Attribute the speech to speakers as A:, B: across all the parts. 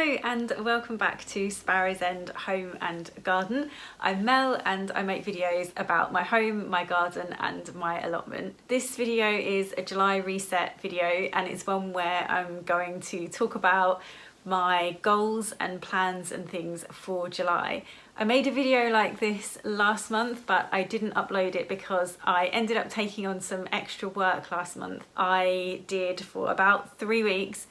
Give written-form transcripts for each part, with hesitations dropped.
A: Hello and welcome back to Sparrows End Home and Garden. I'm Mel and I make videos about my home, my garden and my allotment. This video is a July reset video and it's one where I'm going to talk about my goals and plans and things for July. I made a video like this last month, but I didn't upload it because I ended up taking on some extra work last month. I did for about 3 weeks.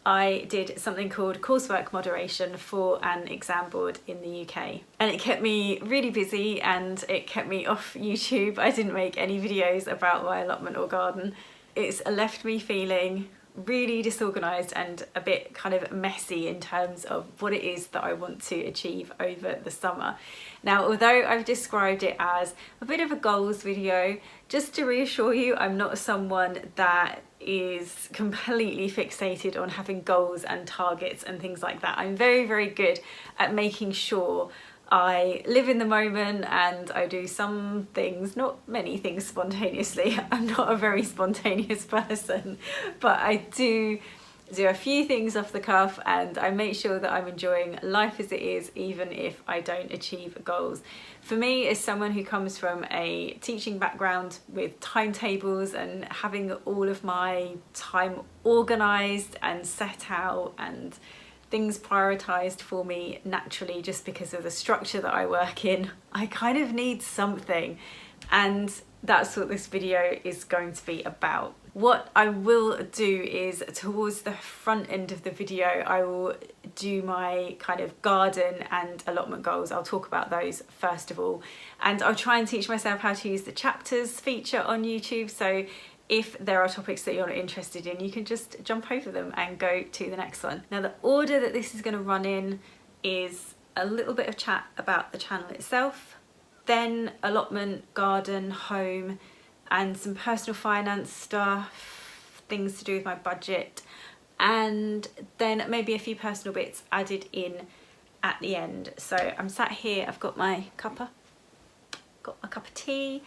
A: I did something called coursework moderation for an exam board in the UK, and it kept me really busy and it kept me off YouTube. I didn't make any videos about my allotment or garden. It's left me feeling really disorganised and a bit kind of messy in terms of what it is that I want to achieve over the summer. Now, although I've described it as a bit of a goals video, just to reassure you, I'm not someone that is completely fixated on having goals and targets and things like that. I'm very, very good at making sure I live in the moment and I do some things, not many things spontaneously. I'm not a very spontaneous person, but I do a few things off the cuff and I make sure that I'm enjoying life as it is, even if I don't achieve goals. For me, as someone who comes from a teaching background with timetables and having all of my time organised and set out and things prioritised for me naturally just because of the structure that I work in, I kind of need something, and that's what this video is going to be about. What I will do is, towards the front end of the video, I will do my kind of garden and allotment goals. I'll talk about those first of all, and I'll try and teach myself how to use the chapters feature on YouTube, so if there are topics that you're not interested in, you can just jump over them and go to the next one. Now, the order that this is going to run in is a little bit of chat about the channel itself, then allotment, garden, home, and some personal finance stuff, things to do with my budget, and then maybe a few personal bits added in at the end. So I'm sat here, I've got my cuppa, got my cup of tea,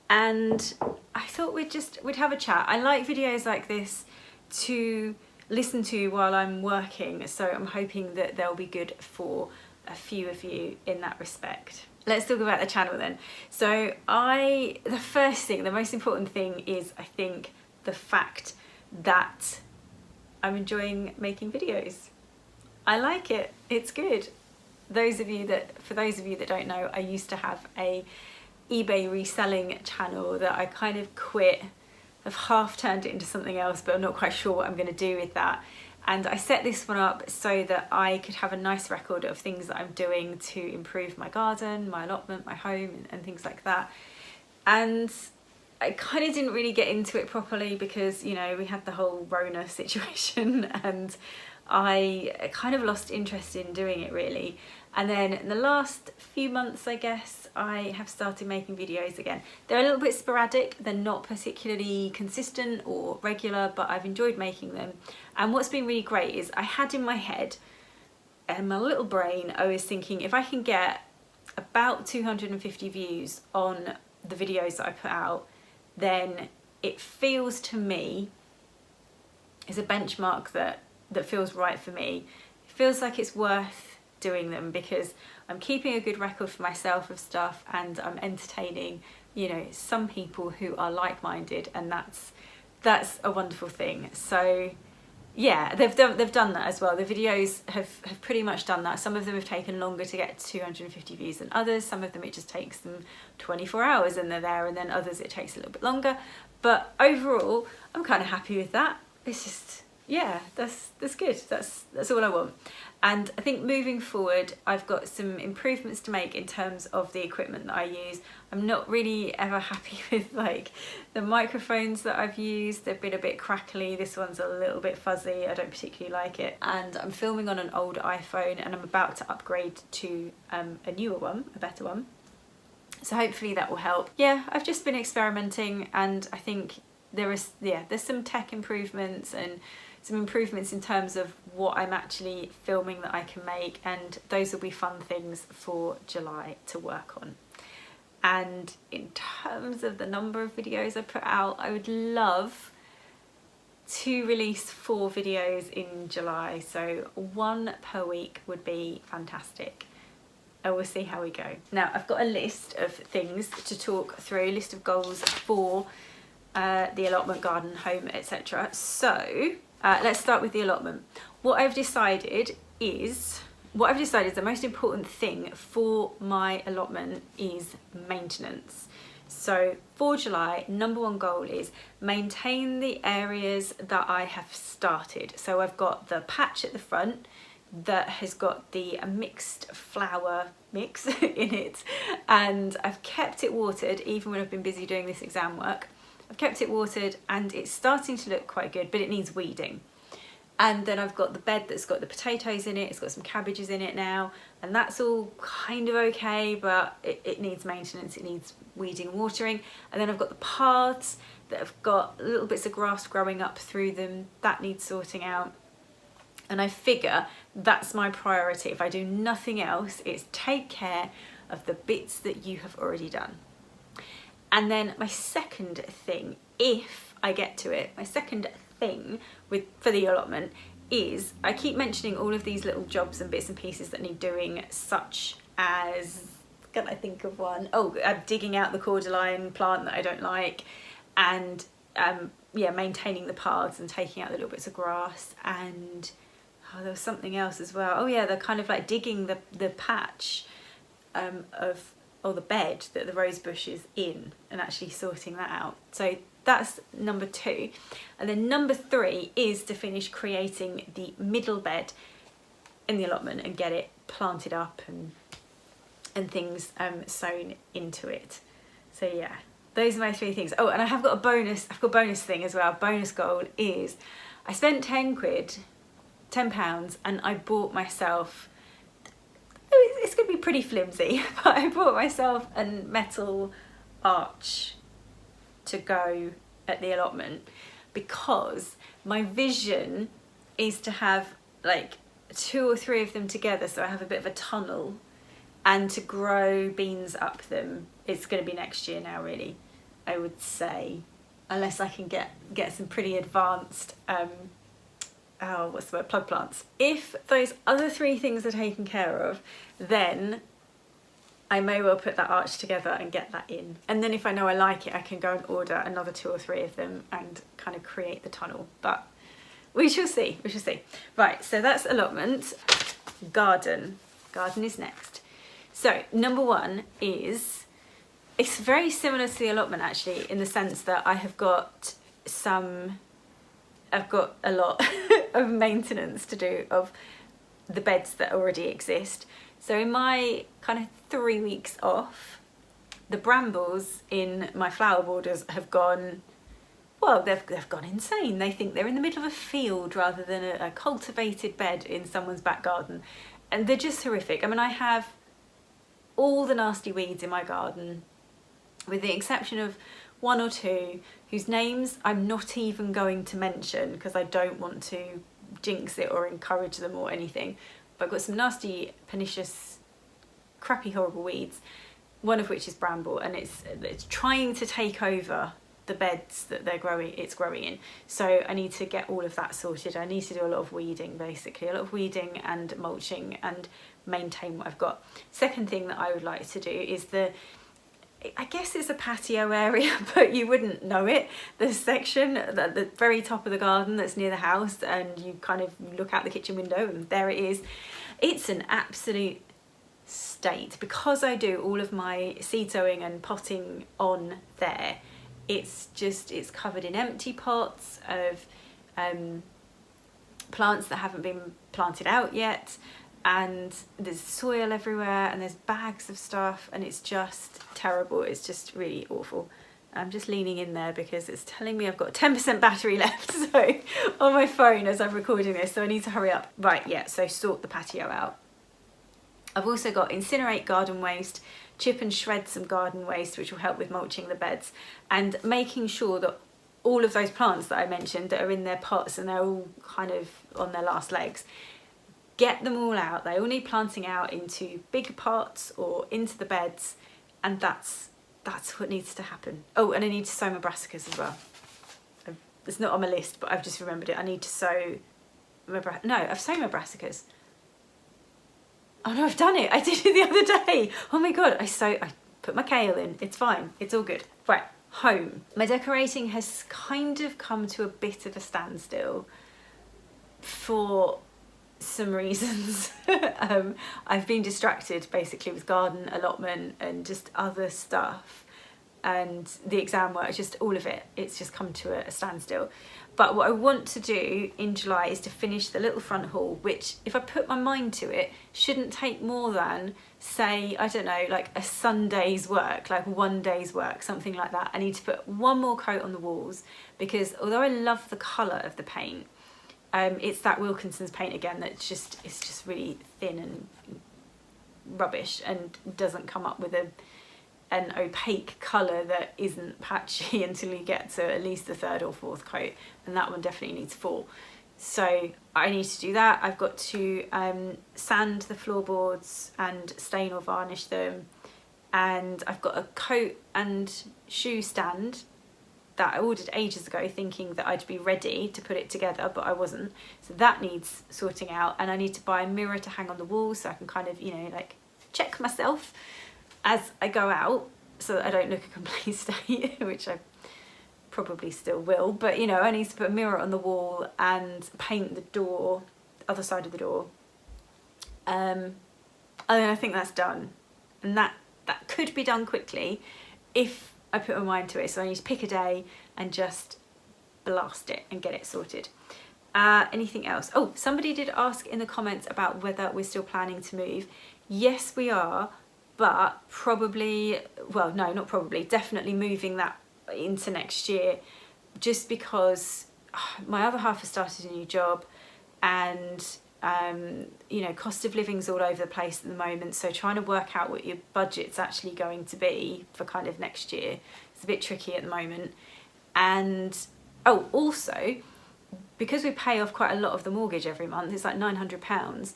A: and I thought we'd have a chat. I like videos like this to listen to while I'm working, so I'm hoping that they'll be good for a few of you in that respect. Let's talk about the channel then. So the first thing, the most important thing is, I think, the fact that I'm enjoying making videos. I like it, it's good. For those of you that don't know, I used to have a eBay reselling channel that I kind of quit. I've half turned it into something else, but I'm not quite sure what I'm going to do with that. And I set this one up so that I could have a nice record of things that I'm doing to improve my garden, my allotment, my home, and things like that. And I kind of didn't really get into it properly because, you know, we had the whole Rona situation and I kind of lost interest in doing it really. And then in the last few months, I guess, I have started making videos again. They're a little bit sporadic, they're not particularly consistent or regular, but I've enjoyed making them. And what's been really great is I had in my head and my little brain, I was thinking, if I can get about 250 views on the videos that I put out, then it feels to me, it's a benchmark that feels right for me. It feels like it's worth doing them because I'm keeping a good record for myself of stuff and I'm entertaining, you know, some people who are like-minded, and that's a wonderful thing. So yeah, they've done that as well. The videos have pretty much done that. Some of them have taken longer to get to 250 views than others. Some of them it just takes them 24 hours and they're there, and then others it takes a little bit longer. But overall, I'm kind of happy with that. It's just, yeah, that's good. That's all I want. And I think moving forward, I've got some improvements to make in terms of the equipment that I use. I'm not really ever happy with like the microphones that I've used. They've been a bit crackly. This one's a little bit fuzzy. I don't particularly like it. And I'm filming on an old iPhone and I'm about to upgrade to a newer one, a better one. So hopefully that will help. Yeah, I've just been experimenting, and I think there's some tech improvements and some improvements in terms of what I'm actually filming that I can make, and those will be fun things for July to work on. And in terms of the number of videos I put out, I would love to release 4 videos in July, so 1 per week would be fantastic. And we'll see how we go. Now I've got a list of things to talk through, a list of goals for the allotment, garden, home, etc. So let's start with the allotment. What I've decided is the most important thing for my allotment is maintenance. So for July, number 1 goal is maintain the areas that I have started. So I've got the patch at the front that has got the mixed flower mix in it, and I've kept it watered even when I've been busy doing this exam work. I've kept it watered and it's starting to look quite good, but it needs weeding. And then I've got the bed that's got the potatoes in it, it's got some cabbages in it now, and that's all kind of okay, but it needs maintenance, it needs weeding and watering. And then I've got the paths that have got little bits of grass growing up through them, that needs sorting out. And I figure that's my priority. If I do nothing else, it's take care of the bits that you have already done. And then my second thing, if I get to it, my second thing for the allotment is, I keep mentioning all of these little jobs and bits and pieces that need doing, such as, can I think of one? Oh, digging out the cordyline plant that I don't like, and yeah, maintaining the paths and taking out the little bits of grass, and oh, there was something else as well. Oh yeah, they're kind of like digging the patch or the bed that the rose bush is in and actually sorting that out. So that's number 2. And then number 3 is to finish creating the middle bed in the allotment and get it planted up and things sewn into it. So yeah, those are my 3 things. Oh, and I've got a bonus thing as well. Bonus goal is I spent £10, and I bought myself, it's going to be pretty flimsy, but I bought myself a metal arch to go at the allotment, because my vision is to have like 2 or 3 of them together, so I have a bit of a tunnel, and to grow beans up them. It's going to be next year now, really, I would say, unless I can get some pretty advanced plug plants. If those other 3 things are taken care of, then I may well put that arch together and get that in. And then if I know I like it, I can go and order another 2 or 3 of them and kind of create the tunnel. But we shall see, we shall see. Right, so that's allotment. Garden. Garden is next. So number 1 is, it's very similar to the allotment actually, in the sense that I've got a lot of maintenance to do of the beds that already exist. So in my kind of 3 weeks off, the brambles in my flower borders have gone, well, they've gone insane. They think they're in the middle of a field rather than a cultivated bed in someone's back garden. And they're just horrific. I mean, I have all the nasty weeds in my garden, with the exception of 1 or 2 whose names I'm not even going to mention because I don't want to jinx it or encourage them or anything. But I've got some nasty, pernicious, crappy, horrible weeds, one of which is bramble, and it's trying to take over the beds that it's growing in. So I need to get all of that sorted. I need to do a lot of weeding, basically, a lot of weeding and mulching, and maintain what I've got. Second thing that I would like to do is I guess it's a patio area, but you wouldn't know it. The section at the very top of the garden that's near the house, and you kind of look out the kitchen window and there it is. It's an absolute state. Because I do all of my seed sowing and potting on there, it's covered in empty pots of plants that haven't been planted out yet, and there's soil everywhere and there's bags of stuff, and it's just terrible. It's just really awful. I'm just leaning in there because it's telling me I've got 10% battery left so on my phone as I'm recording this, so I need to hurry up. Right, yeah, so sort the patio out. I've also got incinerate garden waste, chip and shred some garden waste, which will help with mulching the beds, and making sure that all of those plants that I mentioned that are in their pots and they're all kind of on their last legs, get them all out. They all need planting out into big pots or into the beds, and that's what needs to happen. Oh, and I need to sow my brassicas as well. I it's not on my list, but I've just remembered it. I need to sow my I've sown my brassicas. Oh no, I've done it. I did it the other day. Oh my God, I put my kale in. It's fine. It's all good. Right, home. My decorating has kind of come to a bit of a standstill for some reasons. I've been distracted basically with garden allotment and just other stuff, and the exam work, just all of it. It's just come to a standstill. But what I want to do in July is to finish the little front hall, which, if I put my mind to it, shouldn't take more than, say, I don't know, like a Sunday's work, like one day's work, something like that. I need to put one more coat on the walls, because although I love the colour of the paint, it's that Wilkinson's paint again it's just really thin and rubbish and doesn't come up with an opaque colour that isn't patchy until you get to at least the third or fourth coat, and that one definitely needs 4. So I need to do that. I've got to sand the floorboards and stain or varnish them, and I've got a coat and shoe stand that I ordered ages ago thinking that I'd be ready to put it together, but I wasn't. So that needs sorting out, and I need to buy a mirror to hang on the wall so I can kind of, you know, like check myself as I go out so that I don't look a complete state, which I probably still will. But, you know, I need to put a mirror on the wall and paint the door, the other side of the door. And then I think that's done. And that could be done quickly if I put my mind to it. So I need to pick a day and just blast it and get it sorted. Anything else? Oh, somebody did ask in the comments about whether we're still planning to move. Yes, we are, but probably, well, no, not probably, definitely moving that into next year, just because my other half has started a new job, and you know, cost of living's all over the place at the moment, so trying to work out what your budget's actually going to be for kind of next year, it's a bit tricky at the moment. And oh, also, because we pay off quite a lot of the mortgage every month, it's like £900,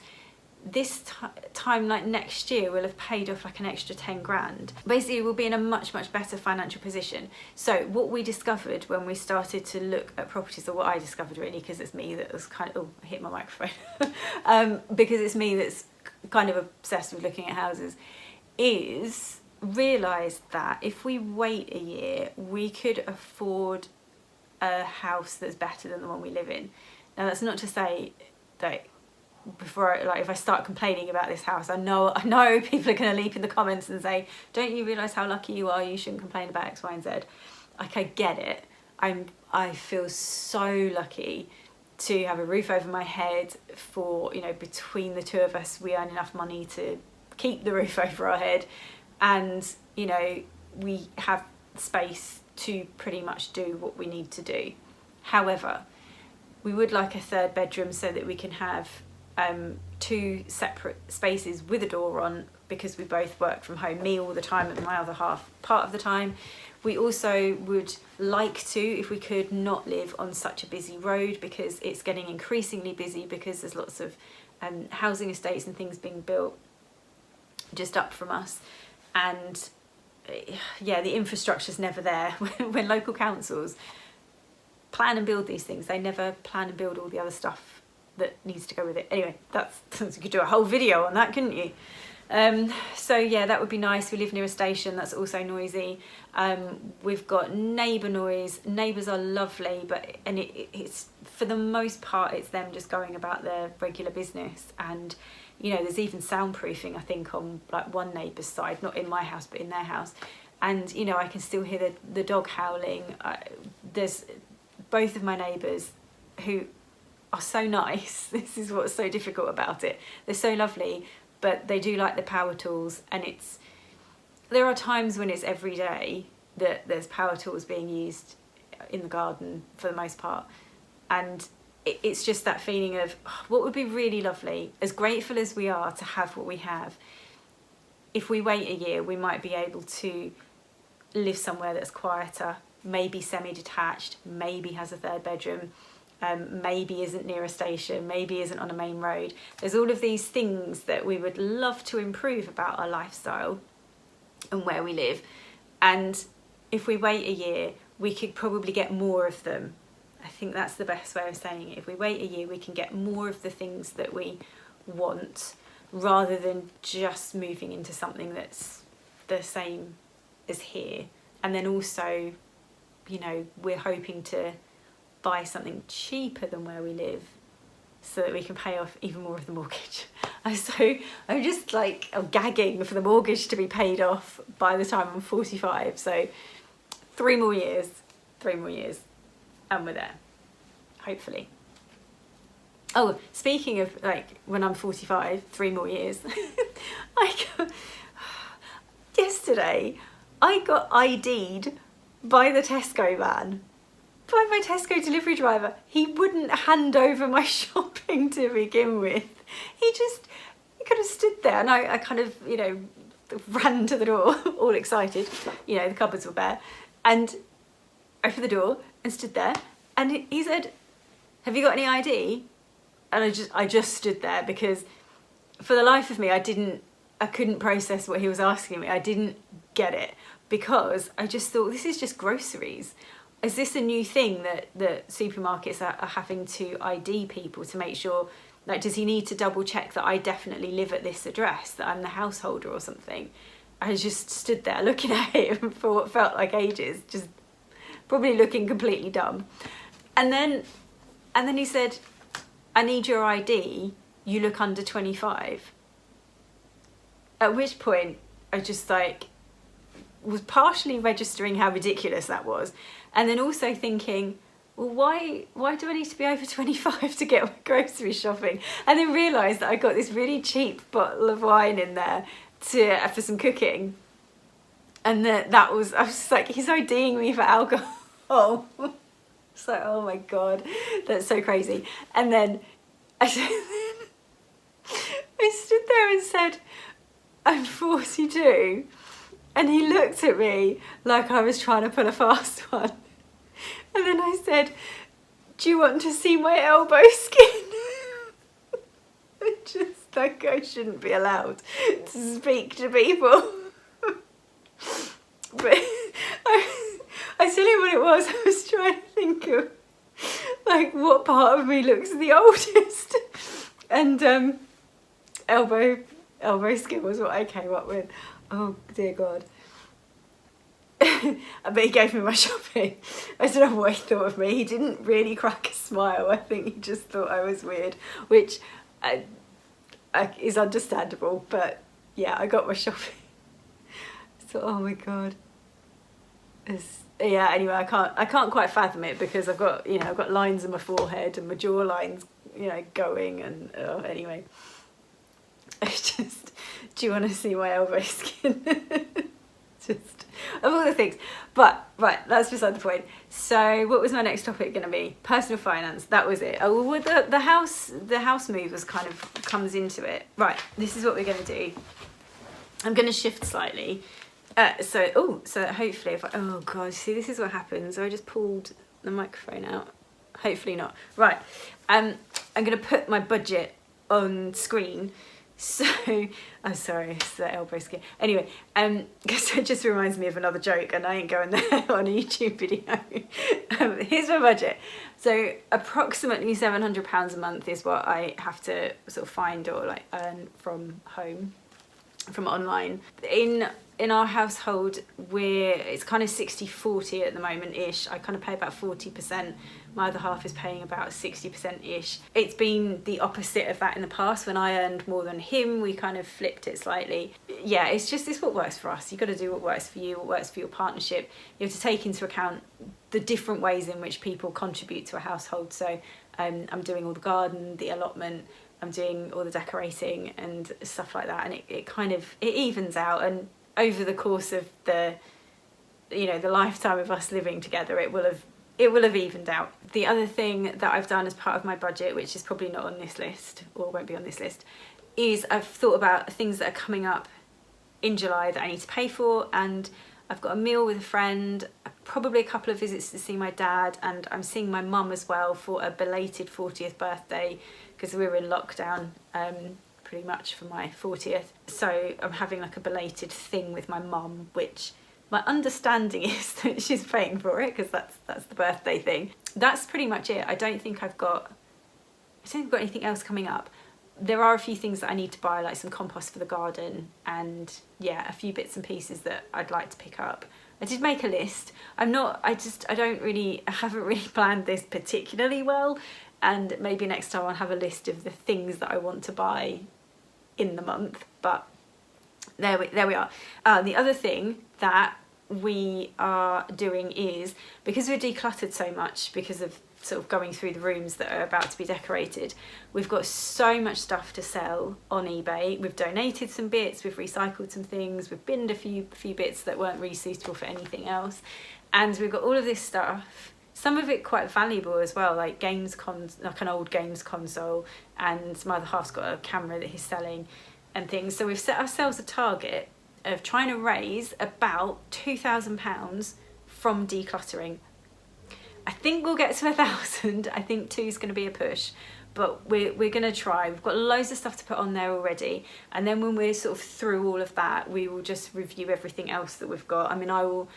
A: this time like next year we'll have paid off like an extra 10 grand. Basically we'll be in a much better financial position. So what we discovered when we started to look at properties, or what I discovered really, because it's me that was kind of, oh, I hit my microphone, because it's me that's kind of obsessed with looking at houses, is realised that if we wait a year we could afford a house that's better than the one we live in. Now that's not to say that before, like, if I start complaining about this house, I know people are going to leap in the comments and say, don't you realise how lucky you are, you shouldn't complain about X, Y and Z. Like, I get it. I feel so lucky to have a roof over my head, for, you know, between the two of us we earn enough money to keep the roof over our head, and, you know, we have space to pretty much do what we need to do. However, we would like a third bedroom so that we can have 2 separate spaces with a door on, because we both work from home, me all the time and my other half part of the time. We also would like to, if we could, not live on such a busy road, because it's getting increasingly busy because there's lots of housing estates and things being built just up from us. And yeah, the infrastructure's never there. When local councils plan and build these things, they never plan and build all the other stuff that needs to go with it. Anyway, you could do a whole video on that, couldn't you? So yeah, that would be nice. We live near a station that's also noisy. We've got neighbour noise. Neighbours are lovely, but it's for the most part it's them just going about their regular business. And you know, there's even soundproofing, I think, on like one neighbour's side, not in my house but in their house. And you know, I can still hear the dog howling. There's both of my neighbours who are so nice. This is what's so difficult about it. They're so lovely, but they do like the power tools, and there are times when it's every day that there's power tools being used in the garden for the most part, and it's just that feeling of what would be really lovely, as grateful as we are to have what we have. If we wait a year, we might be able to live somewhere that's quieter, maybe semi-detached, maybe has a third bedroom, maybe isn't near a station, maybe isn't on a main road. There's all of these things that we would love to improve about our lifestyle and where we live. And if we wait a year, we could probably get more of them. I think that's the best way of saying it. If we wait a year, we can get more of the things that we want rather than just moving into something that's the same as here. And then also, you know, we're hoping to buy something cheaper than where we live so that we can pay off even more of the mortgage. I'm just like gagging for the mortgage to be paid off by the time I'm 45. So 3 more years, and we're there, hopefully. Oh, speaking of like when I'm 45, 3 more years, yesterday I got ID'd by the Tesco man, by my Tesco delivery driver. He wouldn't hand over my shopping to begin with. He kind of stood there, and I kind of, you know, ran to the door all excited. You know, the cupboards were bare, and opened the door and stood there, and he said, "Have you got any ID?" And I just stood there because for the life of me I couldn't process what he was asking me. I didn't get it because I just thought, this is just groceries. Is this a new thing that supermarkets are having to ID people to make sure, like, does he need to double check that I definitely live at this address, that I'm the householder or something? I just stood there looking at him for what felt like ages, just probably looking completely dumb. And then he said, "I need your ID, you look under 25. At which point I just like was partially registering how ridiculous that was, and then also thinking, well, why do I need to be over 25 to get my grocery shopping? And then realised that I got this really cheap bottle of wine in there for some cooking, and I was just like, he's IDing me for alcohol. It's like, oh my god, that's so crazy. And then I stood there and said, "I'm 42. And he looked at me like I was trying to pull a fast one. And then I said, "Do you want to see my elbow skin?" I just think I shouldn't be allowed to speak to people. But I tell you what it was. I was trying to think of like what part of me looks the oldest. And elbow skin was what I came up with. Oh dear God. But he gave me my shopping. I don't know what he thought of me. He didn't really crack a smile. I think he just thought I was weird, which is understandable. But yeah, I got my shopping. So oh my God. Yeah. Anyway, I can't quite fathom it because I've got lines in my forehead and my jawline's going, and anyway. It's just, do you want to see my elbow skin? Just of all the things. But right, that's beside the point. So what was my next topic going to be? Personal finance. That was it. Oh, well, the house move comes into it. Right, this is what we're going to do. I'm going to shift slightly. So hopefully oh god, see, this is what happens. So I just pulled the microphone out. Hopefully not. Right, I'm going to put my budget on screen. So, I'm sorry, it's the elbow skin. Anyway, because it just reminds me of another joke, and I ain't going there on a YouTube video. Here's my budget. So, approximately £700 a month is what I have to sort of find or like earn from home, from online. In our household, it's kind of 60-40 at the moment-ish. I kind of pay about 40%. My other half is paying about 60%-ish. It's been the opposite of that in the past. When I earned more than him, we kind of flipped it slightly. Yeah, it's what works for us. You've got to do what works for you, what works for your partnership. You have to take into account the different ways in which people contribute to a household. So I'm doing all the garden, the allotment, I'm doing all the decorating and stuff like that. And it evens out, and over the course of the lifetime of us living together, it will have evened out. The other thing that I've done as part of my budget, which is probably not on this list or won't be on this list, is I've thought about things that are coming up in July that I need to pay for, and I've got a meal with a friend, probably a couple of visits to see my dad, and I'm seeing my mum as well for a belated 40th birthday because we were in lockdown pretty much for my 40th. So I'm having like a belated thing with my mum, which my understanding is that she's paying for it because that's the birthday thing. that's pretty much it. I don't think I've got anything else coming up. There are a few things that I need to buy, like some compost for the garden, and yeah, a few bits and pieces that I'd like to pick up. I did make a list. I haven't really planned this particularly well, and maybe next time I'll have a list of the things that I want to buy in the month, but there we are. The other thing that we are doing is, because we're decluttered so much because of sort of going through the rooms that are about to be decorated, we've got so much stuff to sell on eBay. We've donated some bits, we've recycled some things, we've binned a few bits that weren't really suitable for anything else, and we've got all of this stuff, some of it quite valuable as well, like like an old games console, and my other half's got a camera that he's selling and things. So we've set ourselves a target of trying to raise about £2,000 from decluttering. I think we'll get to 1,000. I think 2 is going to be a push, but we're going to try. We've got loads of stuff to put on there already, and then when we're sort of through all of that, we will just review everything else that we've got. I mean, I will,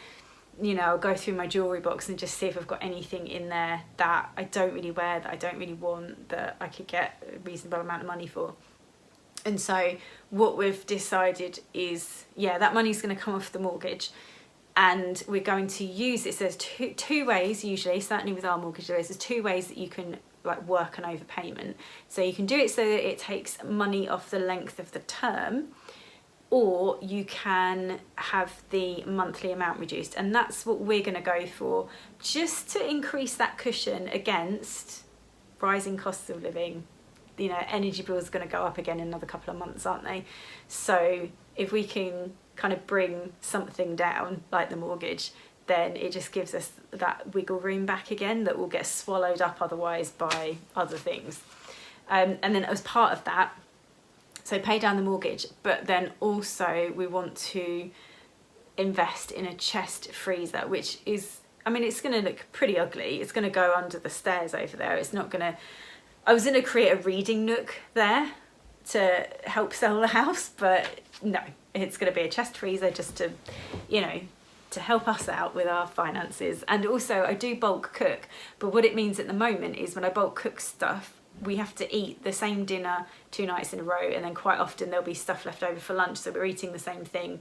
A: I'll go through my jewellery box and just see if I've got anything in there that I don't really wear, that I don't really want, that I could get a reasonable amount of money for. And so what we've decided is, that money's going to come off the mortgage, and we're going to use it. So there's two ways usually, certainly with our mortgage, there's 2 ways that you can like work an overpayment. So you can do it so that it takes money off the length of the term, or you can have the monthly amount reduced, and that's what we're going to go for, just to increase that cushion against rising costs of living. Energy bills are going to go up again in another couple of months, aren't they? So if we can kind of bring something down, like the mortgage, then it just gives us that wiggle room back again that will get swallowed up otherwise by other things. And then as part of that, so pay down the mortgage, but then also we want to invest in a chest freezer, which is, it's going to look pretty ugly. It's going to go under the stairs over there. It's not going to... I was going to create a reading nook there to help sell the house, but no, it's going to be a chest freezer just to, to help us out with our finances. And also I do bulk cook, but what it means at the moment is when I bulk cook stuff, we have to eat the same dinner 2 nights in a row, and then quite often there'll be stuff left over for lunch, so we're eating the same thing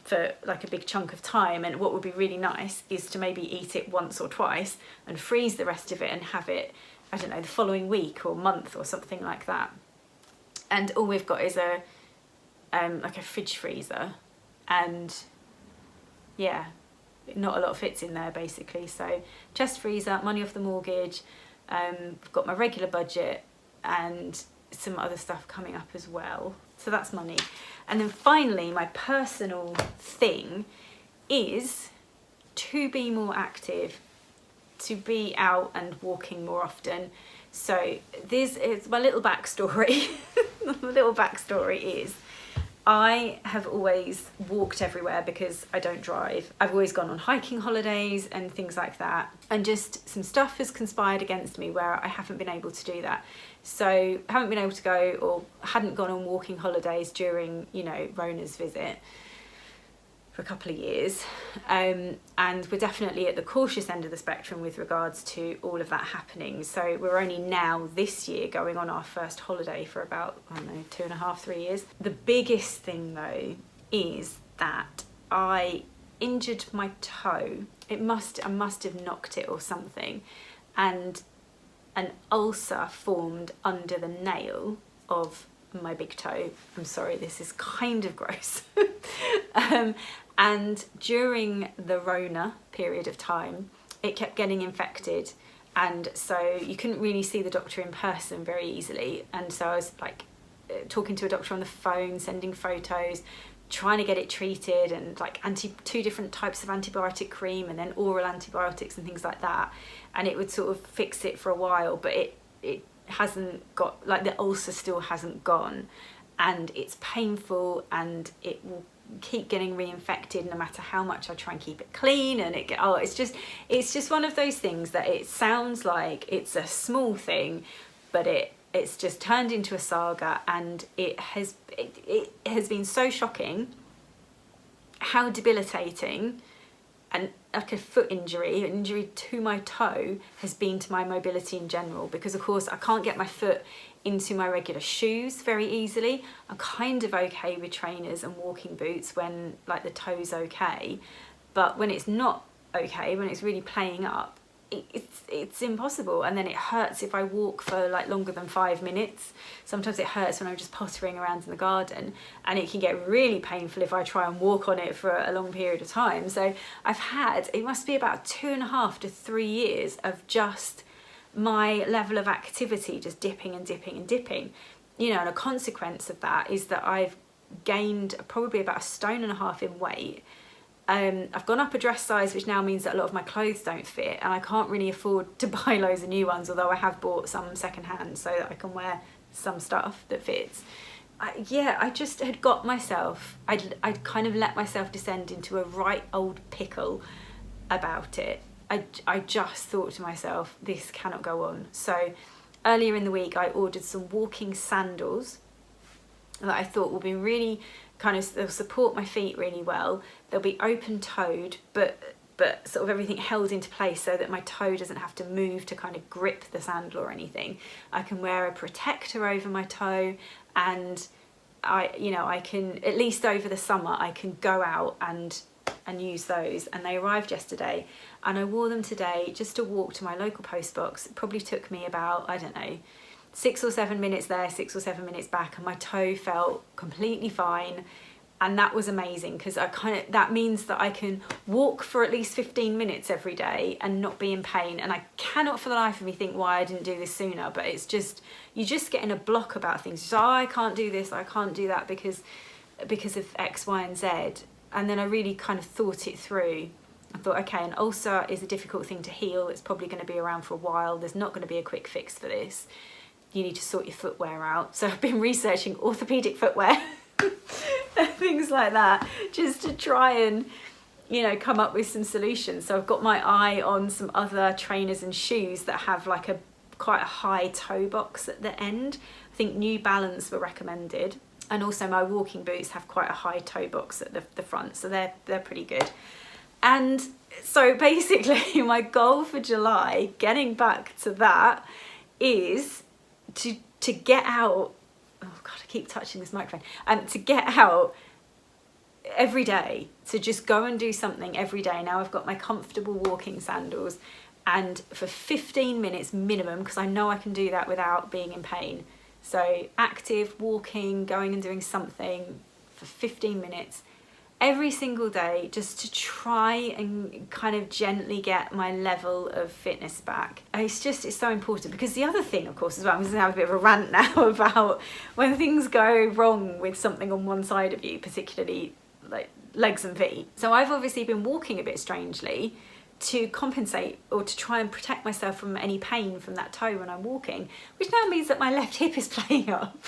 A: for like a big chunk of time. And what would be really nice is to maybe eat it once or twice and freeze the rest of it and have it, I don't know, the following week or month or something like that. And all we've got is a like a fridge freezer, and not a lot fits in there basically. So chest freezer, money off the mortgage, I've got my regular budget and some other stuff coming up as well. So that's money. And then finally, my personal thing is to be more active, to be out and walking more often. So this is my little backstory. My little backstory is I have always walked everywhere because I don't drive. I've always gone on hiking holidays and things like that, and just some stuff has conspired against me where I haven't been able to do that. So I haven't been able to go, or hadn't gone on walking holidays during, Rona's visit for a couple of years, and we're definitely at the cautious end of the spectrum with regards to all of that happening. So we're only now this year going on our first holiday for about, 2.5, 3 years. The biggest thing though is that I injured my toe. I must have knocked it or something, and an ulcer formed under the nail of my big toe. I'm sorry, this is kind of gross. And during the Rona period of time, it kept getting infected, and so you couldn't really see the doctor in person very easily. And so I was like talking to a doctor on the phone, sending photos, trying to get it treated, and like 2 different types of antibiotic cream and then oral antibiotics and things like that. And it would sort of fix it for a while, but it hasn't got, like, the ulcer still hasn't gone, and it's painful, and it will keep getting reinfected no matter how much I try and keep it clean. And it's just one of those things that it sounds like it's a small thing, but it's just turned into a saga, and it has been so shocking how debilitating and like a foot injury, an injury to my toe, has been to my mobility in general, because of course I can't get my foot into my regular shoes very easily. I'm kind of okay with trainers and walking boots when like the toe's okay, but when it's not okay, when it's really playing up, it's impossible. And then it hurts if I walk for like longer than 5 minutes. Sometimes it hurts when I'm just pottering around in the garden, and it can get really painful if I try and walk on it for a long period of time. So I've had, it must be about 2.5 to 3 years of just my level of activity just dipping and dipping and dipping, you know. And a consequence of that is that I've gained probably about 1.5 stone in weight. I've gone up a dress size, which now means that a lot of my clothes don't fit, and I can't really afford to buy loads of new ones, although I have bought some secondhand so that I can wear some stuff that fits. I just had got myself, I'd kind of let myself descend into a right old pickle about it. I just thought to myself, this cannot go on. So earlier in the week I ordered some walking sandals that I thought will be really they'll support my feet really well. They'll be open-toed, but sort of everything held into place so that my toe doesn't have to move to kind of grip the sandal or anything. I can wear a protector over my toe, and I can, at least over the summer, I can go out and use those. And they arrived yesterday, and I wore them today just to walk to my local post box. It probably took me about, I don't know, 6 or 7 minutes there, 6 or 7 minutes back, and my toe felt completely fine. And that was amazing, because that means that I can walk for at least 15 minutes every day and not be in pain. And I cannot for the life of me think why I didn't do this sooner, but it's just, you just get in a block about things. So I can't do this, I can't do that because of X, Y, and Z. And then I really kind of thought it through. I thought, okay, an ulcer is a difficult thing to heal. It's probably going to be around for a while. There's not going to be a quick fix for this. You need to sort your footwear out. So I've been researching orthopedic footwear and things like that, just to try and, you know, come up with some solutions. So I've got my eye on some other trainers and shoes that have like quite a high toe box at the end. I think New Balance were recommended, and also my walking boots have quite a high toe box at the front, so they're pretty good. And so basically my goal for July, getting back to that, is to get out, oh God, I keep touching this microphone, to get out every day, to just go and do something every day. Now I've got my comfortable walking sandals, and for 15 minutes minimum, because I know I can do that without being in pain. So active, walking, going and doing something for 15 minutes every single day, just to try and kind of gently get my level of fitness back. It's so important, because the other thing, of course, as well, I'm just gonna have a bit of a rant now about when things go wrong with something on one side of you, particularly like legs and feet. So I've obviously been walking a bit strangely to compensate, or to try and protect myself from any pain from that toe when I'm walking, which now means that my left hip is playing up.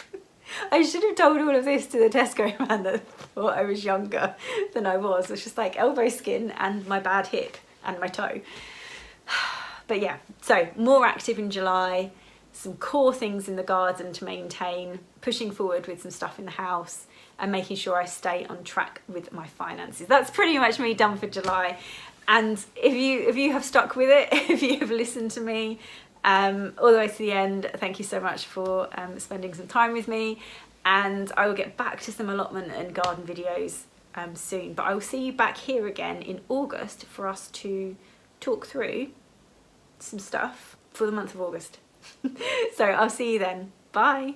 A: I should have told all of this to the Tesco man that thought I was younger than I was. It's just like elbow skin and my bad hip and my toe. But yeah, so more active in July, some core things in the garden to maintain, pushing forward with some stuff in the house, and making sure I stay on track with my finances. That's pretty much me done for July. And if you have stuck with it, if you have listened to me all the way to the end, thank you so much for spending some time with me, and I will get back to some allotment and garden videos soon. But I will see you back here again in August for us to talk through some stuff for the month of August. So I'll see you then. Bye.